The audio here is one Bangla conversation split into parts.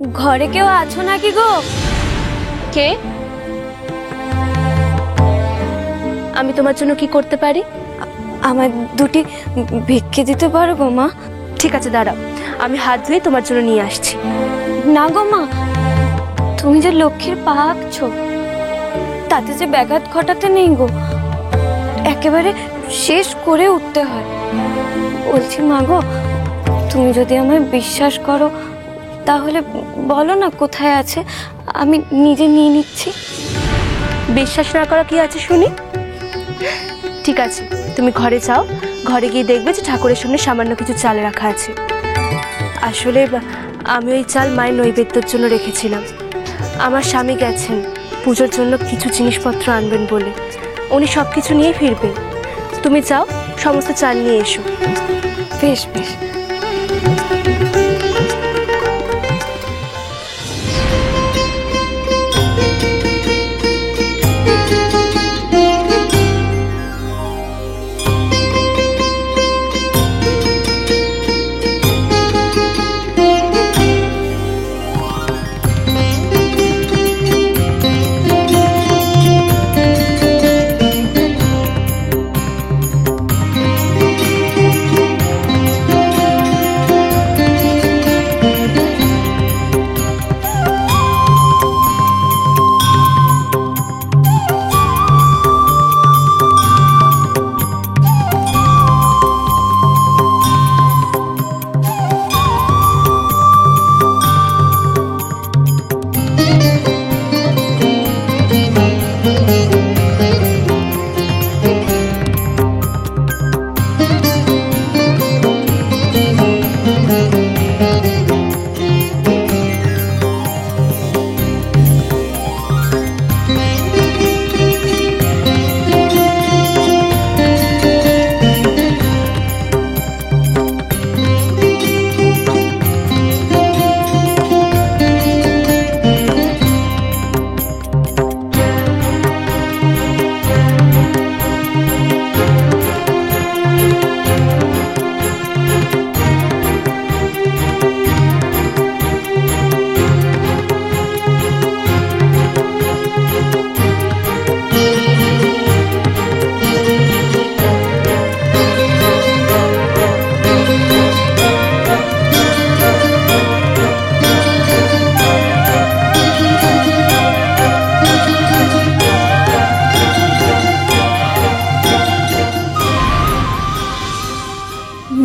ঘরে কেউ আছো নাকি গো? কে? আমি তোমার জন্য কি করতে পারি? আমার দুটি ভিক্ষে দিতে পারো গো মা? ঠিক আছে, দাঁড়াও, আমি হাত ধুয়ে তোমার জন্য নিয়ে আসছি। না গো মা, তুমি যে লক্ষ্মীর পা আঁকছো তাতে যে ব্যাঘাত ঘটাতে নেই গো, একেবারে শেষ করে উঠতে হয়। বলছি মা গো, তুমি যদি আমায় বিশ্বাস করো তাহলে বলো না কোথায় আছে, আমি নিজে নিয়ে নিচ্ছি। বিশ্বাস না করা কি আছে শুনি? ঠিক আছে, তুমি ঘরে যাও, ঘরে গিয়ে দেখবে যে ঠাকুরের সামনে সামান্য কিছু চাল রাখা আছে। আসলে আমি ওই চাল মায়ের নৈবেদ্যের জন্য রেখেছিলাম। আমার স্বামী গেছেন পুজোর জন্য কিছু জিনিসপত্র আনবেন বলে, উনি সব কিছু নিয়ে ফিরবেন। তুমি যাও, সমস্ত চাল নিয়ে এসো। বেশ বেশ।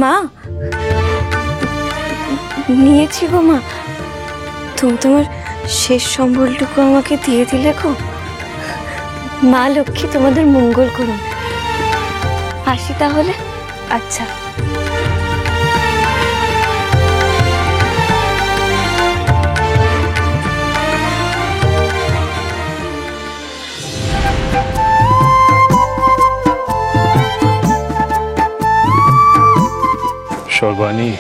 মা, নিয়েছি গো মা, তুমি তোমার শেষ সম্বলটুকু আমাকে দিয়ে দিলে গো। মা লক্ষ্মী তোমাদের মঙ্গল করুন। আসি তাহলে। আচ্ছা। সর্বাণী,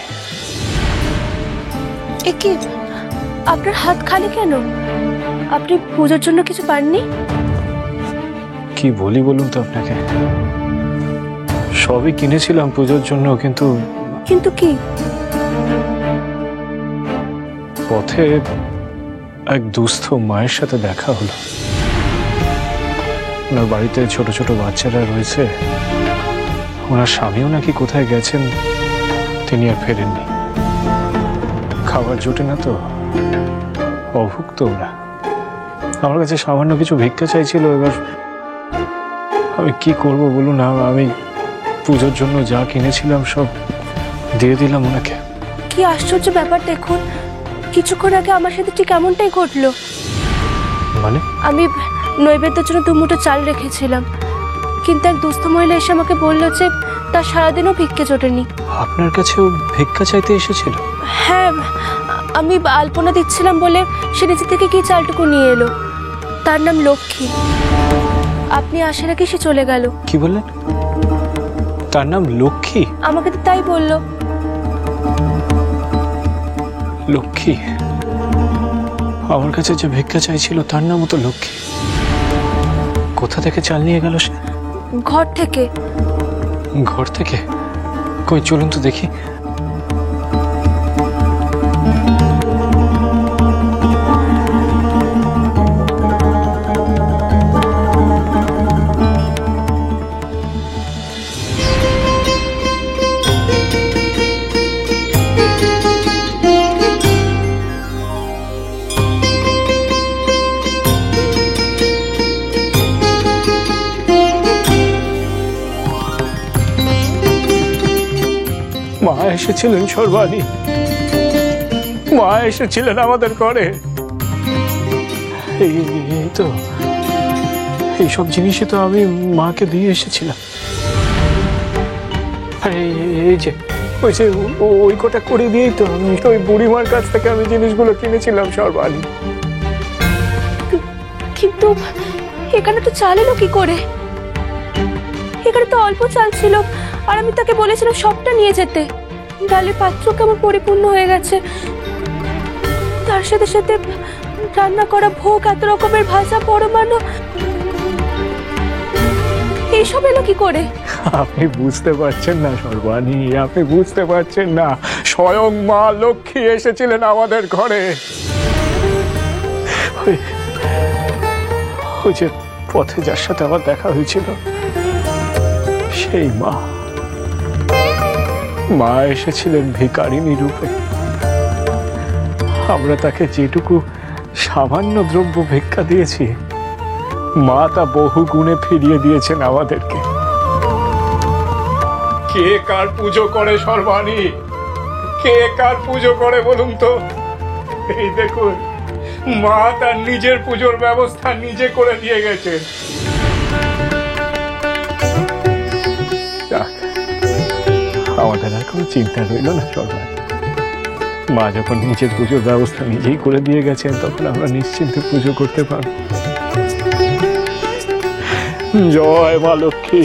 এ কি, আপনার হাত খালি কেন? আপনি পুজোর জন্য কিছু পাননি? কি বলি বলুন তো আপনাকে, সবই কিনেছিলাম পুজোর জন্য, কিন্তু কিন্তু কি? পথে এক দুস্থ মায়ের সাথে দেখা হলো। ওনার বাড়িতে ছোট ছোট বাচ্চারা রয়েছে, ওনার স্বামীও নাকি কোথায় গেছেন, তিনি আর ফেরেননি। খাবার জোটে না তো, অভুক্ত ওরা। আমার কাছে সামান্য কিছু ভিক্ষা চাইছিল। এবার আমি কি করব বলুন? আমি পুজোর জন্য যা কিনেছিলাম সব দিয়ে দিলাম ওনাকে। কি আশ্চর্য ব্যাপার দেখুন, কিছুক্ষণ আগে আমার সাথে ঠিক এমনটাই ঘটলো। মানে? আমি নৈবেদ্যের জন্য 2 মুঠো চাল রেখেছিলাম, কিন্তু এক দুস্থ মহিলা এসে আমাকে বললো যে তার সারাদিনও ভিক্ষে জোটেনি। আপনার কাছেও ভিক্ষা চাইতে এসেছিল? হ্যাঁ, আমি আলপনা দিচ্ছিলাম বলে সে নিজে থেকে কি চালটুকু নিয়ে এলো। তার নাম লক্ষ্মী। আপনি আসার আগে সে চলে গেল। কি বললেন? তার নাম লক্ষ্মী? আমাকে তো তাই বললো। লক্ষ্মী? আমার কাছে যে ভিক্ষা চাইছিল তার নামও তো লক্ষ্মী। কোথা থেকে চাল নিয়ে গেল সে? ঘর থেকে। ঘর থেকে? কই চলুন তো দেখি। এসেছিলেন সর্বাণী, মা এসেছিলেন আমাদের ঘরে। এই তো এইসব জিনিসই তো আমি মাকে দিয়ে এসেছিলাম। আরে এই যে ওই যে ওই কটা করে দিয়েই তো আমি ওই বুড়িমার কাছ থেকে আমি জিনিসগুলো কিনেছিলাম সর্বাণী। কিন্তু এখানে তো চাল এলো কি করে? এখানে তো অল্প চাল ছিল, আর আমি তাকে বলেছিলাম সবটা নিয়ে যেতে। ডালের পাত্র কেমন পরিপূর্ণ হয়ে গেছে, তার সাথে সাথে রান্না করা ভোগ, এত রকমের ভাজা পরমাণু, এইসব এলো কি করে? আপনি বুঝতে পারছেন না সর্বাণী, আপনি বুঝতে পারছেন না। স্বয়ং মা লক্ষ্মী এসেছিলেন আমাদের ঘরে। ওই যে পথে যার সাথে আমার দেখা হয়েছিল, সেই মা এসেছিলেন ভিখারিণী রূপে। আমরা তাকে যেটুকু সামান্য দ্রব্য ভিক্ষা দিয়েছি, মা তা বহু গুণে ফিরিয়ে দিয়েছেন আমাদেরকে। কে কার পুজো করে সর্বাণী? কে কার পুজো করে বলুন তো? এই দেখুন, মা তার নিজের পুজোর ব্যবস্থা নিজে করে দিয়ে গেছে। আমাদের আর কোনো চিন্তা রইল না সর্বাণী। মা যখন নিজের পুজোর ব্যবস্থা নিজেই করে দিয়ে গেছেন, তখন আমরা নিশ্চিন্তে পুজো করতে পারব। জয় মা লক্ষ্মী,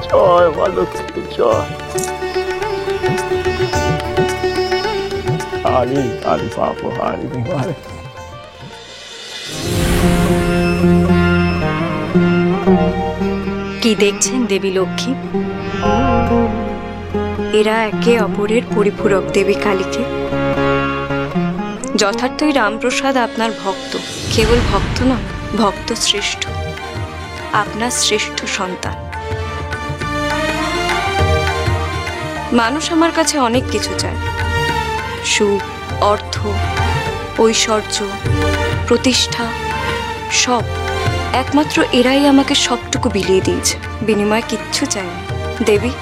জয় মা লক্ষ্মী, জয়। হারি হারি পাপ হারি বিমারে। কি দেখছেন দেবী লক্ষ্মী? এরা একে অপরের পরিপূরক দেবী কালীকে। যথার্থই রামপ্রসাদ আপনার ভক্ত, কেবল ভক্ত নয়, ভক্ত শ্রেষ্ঠ, আপনার শ্রেষ্ঠ সন্তান। মানুষ আমার কাছে অনেক কিছু চায়, সুখ, অর্থ, ঐশ্বর্য, প্রতিষ্ঠা, সব। একমাত্র এরাই আমাকে সবটুকু বিলিয়ে দিয়েছে, বিনিময়ে কিচ্ছু চাইনি। দেবী,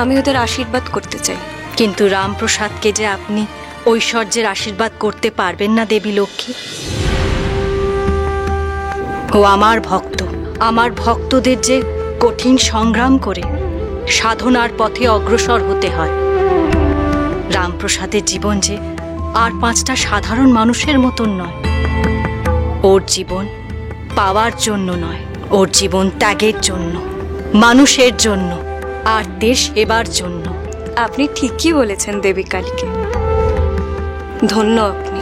আমি ওদের আশীর্বাদ করতে চাই। কিন্তু রামপ্রসাদকে যে আপনি ঐশ্বর্যের আশীর্বাদ করতে পারবেন না দেবী লক্ষ্মী। ও আমার ভক্ত, আমার ভক্তদের যে কঠিন সংগ্রাম করে সাধনার পথে অগ্রসর হতে হয়। রামপ্রসাদের জীবন যে আর 5টা সাধারণ মানুষের মতন নয়। ওর জীবন পাওয়ার জন্য নয়, ওর জীবন ত্যাগের জন্য, মানুষের জন্য, আর দেশ সেবার জন্য। আপনি ঠিকই বলেছেন দেবী কালীকে। ধন্য আপনি,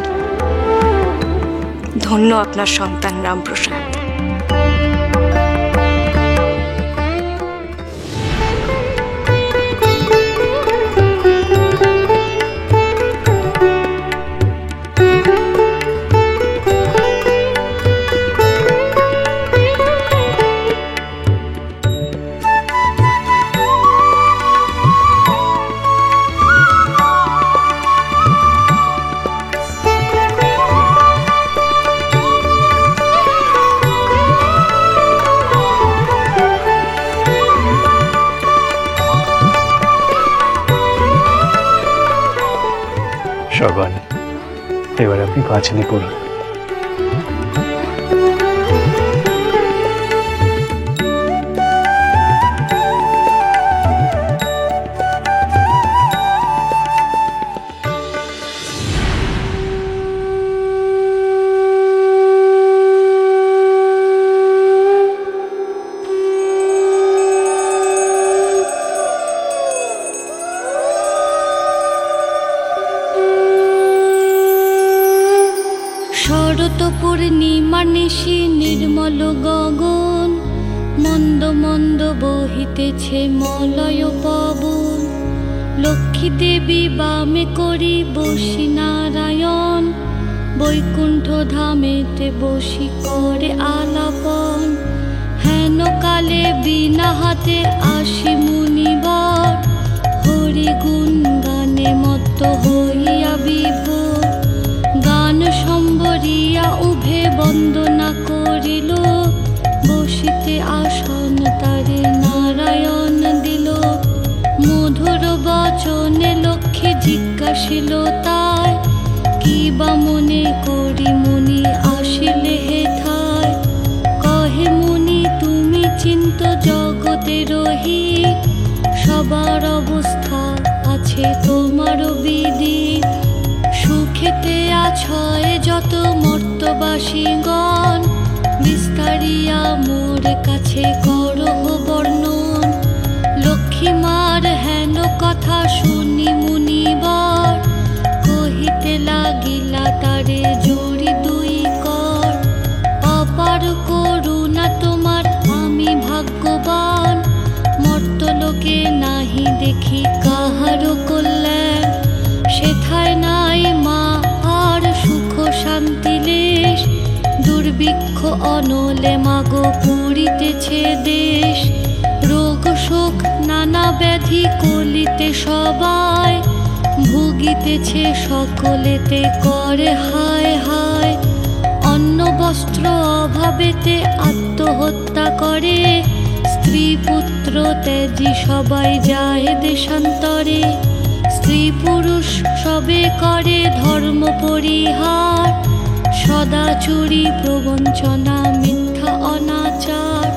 ধন্য আপনার সন্তান রামপ্রসাদ। সর্বাণী, এবার আপনি পাঁচালি করুন। শরৎ পূর্ণিমার নিশি নির্মল গগন, মন্দ মন্দ বহিতেছে মলয় পবন। লক্ষ্মী দেবী বামে করি বসি নারায়ণ, বৈকুণ্ঠ ধামেতে বসি করে আলাপন। হেন কালে বিনা হাতে আসি মুনিবর, হরি গুণ গানে মত্ত হইয়া বিভোর। গান সম্বরিয়া উভে বন্দনা করিল, বসিতে আসন তারে নারায়ণ দিল। মধুর আসিল তাই, কি বা মনে করি মুনি আসিলে হেথায়। কহে মুনি তুমি চিন্ত জগতের হিত, সবার অবস্থা আছে তোমারও বিদিত। সুখেতে আছয় যত মর্তবাসীগণ, বিস্তারিয়া মোর কাছে করহ বর্ণন। লক্ষ্মীমার হেন কথা শুনি মুনিবার, কহিতে লাগিলা তারে জুড়ি দুই কর। অপার করুণা তোমার আমি ভাগ্যবান, মর্তলোকে নাহি দেখি কাহারও কল্যাণ। সেথায় নাই মা আর সুখ শান্তি লেশ, দুর্ভিক্ষ অনলে মাগো পুরিতেছে দেশ। রোগ শোক নানা ব্যাধি কলিতে সবাই, ভুগিতেছে সকলেতে করে হায় হায়। অন্ন বস্ত্র অভাবেতে আত্মহত্যা করে, স্ত্রী পুত্র ত্যাজি সবাই যায় দেশান্তরে। স্ত্রী পুরুষ সবে করে ধর্ম পরিহার, সদা চুরি প্রবঞ্চনা মিথ্যা অনাচার।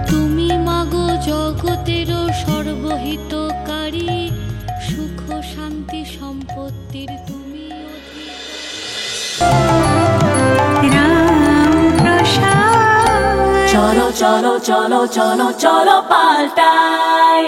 তুমি মাগো জগতেরও সর্বহিতকারী, সুখ শান্তি সম্পত্তির তুমি চলো চলো চলো চলো চলো পাল্টাই।